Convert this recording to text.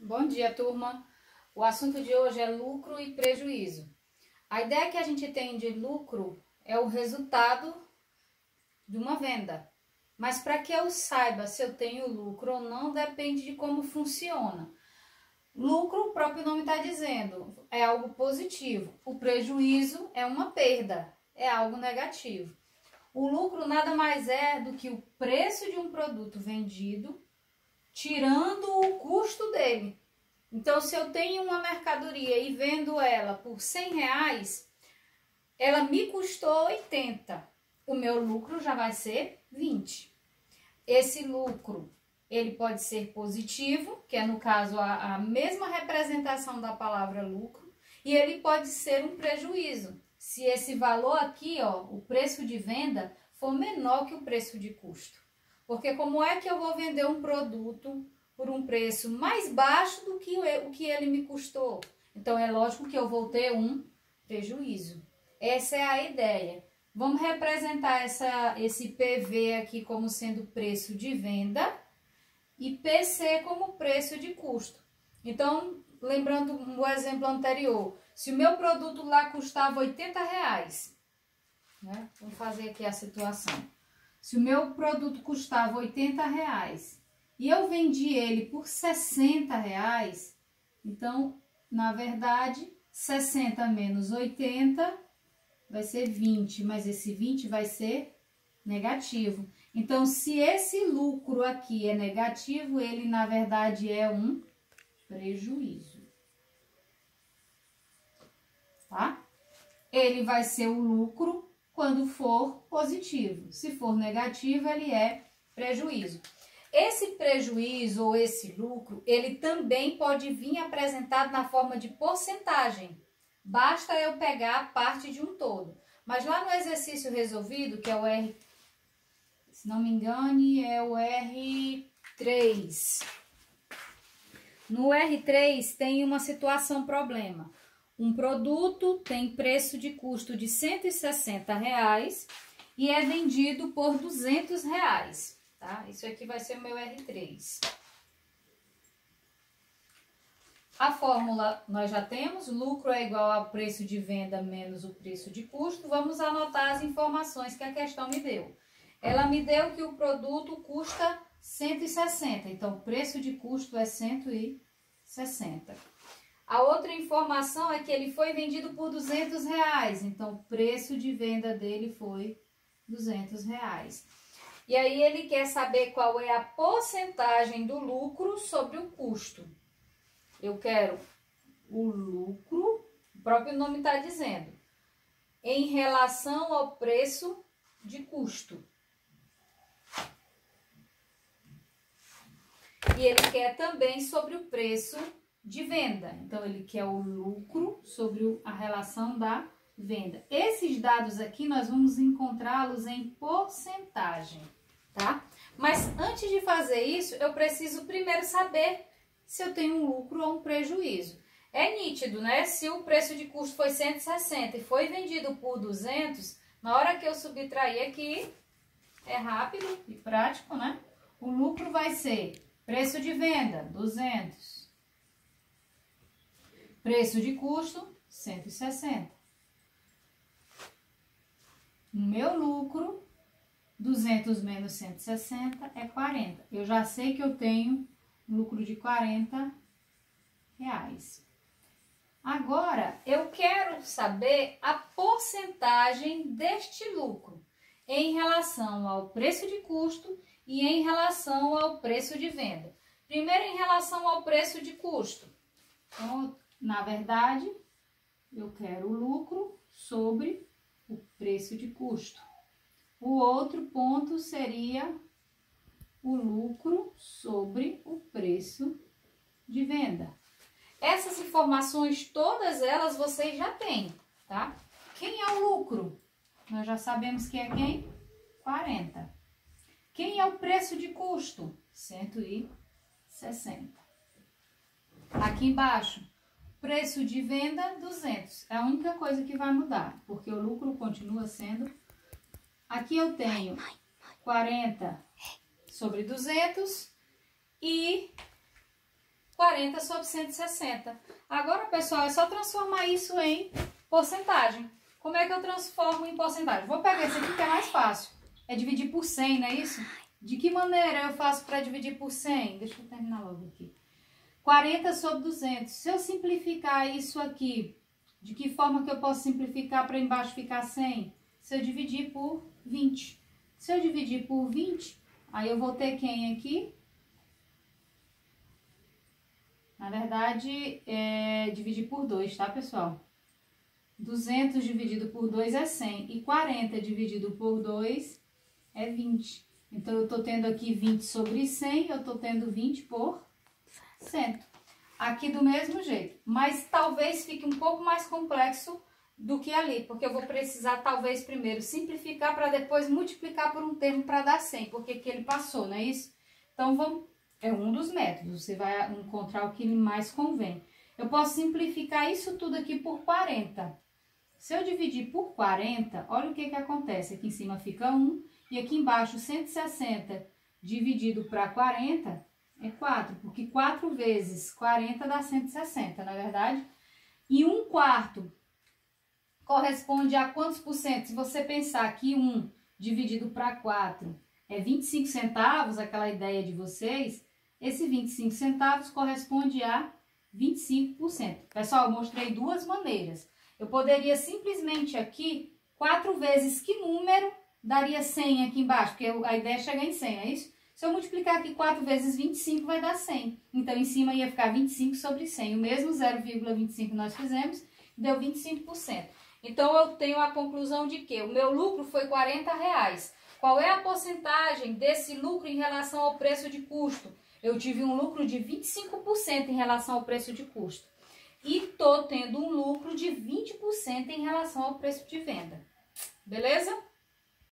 Bom dia, turma. O assunto de hoje é lucro e prejuízo. A ideia que a gente tem de lucro é o resultado de uma venda. Mas para que eu saiba se eu tenho lucro ou não, depende de como funciona. Lucro, o próprio nome está dizendo, é algo positivo. O prejuízo é uma perda, é algo negativo. O lucro nada mais é do que o preço de um produto vendido, tirando o custo dele. Então, se eu tenho uma mercadoria e vendo ela por R$100, ela me custou 80. O meu lucro já vai ser 20. Esse lucro, ele pode ser positivo, que é no caso a mesma representação da palavra lucro, e ele pode ser um prejuízo. Se esse valor aqui, ó, o preço de venda, for menor que o preço de custo. Porque como é que eu vou vender um produto por um preço mais baixo do que o que ele me custou? Então, é lógico que eu vou ter um prejuízo. Essa é a ideia. Vamos representar esse PV aqui como sendo preço de venda e PC como preço de custo. Então, lembrando o exemplo anterior, se o meu produto lá custava R$80, né? Vamos fazer aqui a situação. Se o meu produto custava R$80 e eu vendi ele por R$60, então, na verdade, 60 menos 80 vai ser 20, mas esse 20 vai ser negativo. Então, se esse lucro aqui é negativo, ele, na verdade, é um prejuízo. Tá? Ele vai ser o lucro quando for positivo. Se for negativo, ele é prejuízo. Esse prejuízo ou esse lucro, ele também pode vir apresentado na forma de porcentagem. Basta eu pegar a parte de um todo. Mas lá no exercício resolvido, que é o R, se não me engane, é o R3. No R3 tem uma situação problema. Um produto tem preço de custo de R$160 e é vendido por R$200, tá? Isso aqui vai ser o meu R3. A fórmula nós já temos, lucro é igual ao preço de venda menos o preço de custo. Vamos anotar as informações que a questão me deu. Ela me deu que o produto custa 160, então o preço de custo é 160. A outra informação é que ele foi vendido por R$200, então o preço de venda dele foi R$200. E aí ele quer saber qual é a porcentagem do lucro sobre o custo. Eu quero o lucro, o próprio nome está dizendo, em relação ao preço de custo. E ele quer também sobre o preço de venda. Então, ele quer o lucro sobre a relação da venda. Esses dados aqui, nós vamos encontrá-los em porcentagem, tá? Mas, antes de fazer isso, eu preciso primeiro saber se eu tenho um lucro ou um prejuízo. É nítido, né? Se o preço de custo foi 160 e foi vendido por 200, na hora que eu subtrair aqui, é rápido e prático, né? O lucro vai ser preço de venda, 200. Preço de custo, 160. O meu lucro, 200 menos 160 é 40. Eu já sei que eu tenho um lucro de R$40. Agora, eu quero saber a porcentagem deste lucro em relação ao preço de custo e em relação ao preço de venda. Primeiro, em relação ao preço de custo. Então, na verdade, eu quero o lucro sobre o preço de custo. O outro ponto seria o lucro sobre o preço de venda. Essas informações, todas elas, vocês já têm, tá? Quem é o lucro? Nós já sabemos que é quem? 40. Quem é o preço de custo? 160. Aqui embaixo, preço de venda, 200. É a única coisa que vai mudar, porque o lucro continua sendo... Aqui eu tenho 40 sobre 200 e 40 40 sobre 160. Agora, pessoal, é só transformar isso em porcentagem. Como é que eu transformo em porcentagem? Vou pegar esse aqui que é mais fácil. É dividir por 100, não é isso? De que maneira eu faço para dividir por 100? Deixa eu terminar logo aqui. 40 sobre 200. Se eu simplificar isso aqui, de que forma que eu posso simplificar para embaixo ficar 100? Se eu dividir por 20. Se eu dividir por 20, aí eu vou ter quem aqui? Na verdade, dividir por 2, tá, pessoal? 200 dividido por 2 é 100. E 40 dividido por 2 é 20. Então, eu tô tendo aqui 20 sobre 100, eu tô tendo 20 por 100. Aqui do mesmo jeito. Mas talvez fique um pouco mais complexo do que ali, porque eu vou precisar talvez primeiro simplificar para depois multiplicar por um termo para dar 100, porque aqui ele passou, não é isso? Então, é um dos métodos, você vai encontrar o que mais convém. Eu posso simplificar isso tudo aqui por 40. Se eu dividir por 40, olha o que acontece. Aqui em cima fica 1 e aqui embaixo 160 dividido para 40 é 4, porque 4 vezes 40 dá 160, não é verdade? E 1/4 corresponde a quantos por cento? Se você pensar que 1 dividido para 4 é 25 centavos, aquela ideia de vocês, esse 25 centavos corresponde a 25%. Pessoal, eu mostrei duas maneiras. Eu poderia simplesmente aqui, 4 vezes que número daria 100 aqui embaixo, porque a ideia é chegar em 100, é isso? Se eu multiplicar aqui 4 vezes 25, vai dar 100. Então, em cima ia ficar 25 sobre 100. O mesmo 0,25 que nós fizemos, deu 25%. Então, eu tenho a conclusão de que o meu lucro foi R$40. Qual é a porcentagem desse lucro em relação ao preço de custo? Eu tive um lucro de 25% em relação ao preço de custo. E estou tendo um lucro de 20% em relação ao preço de venda. Beleza?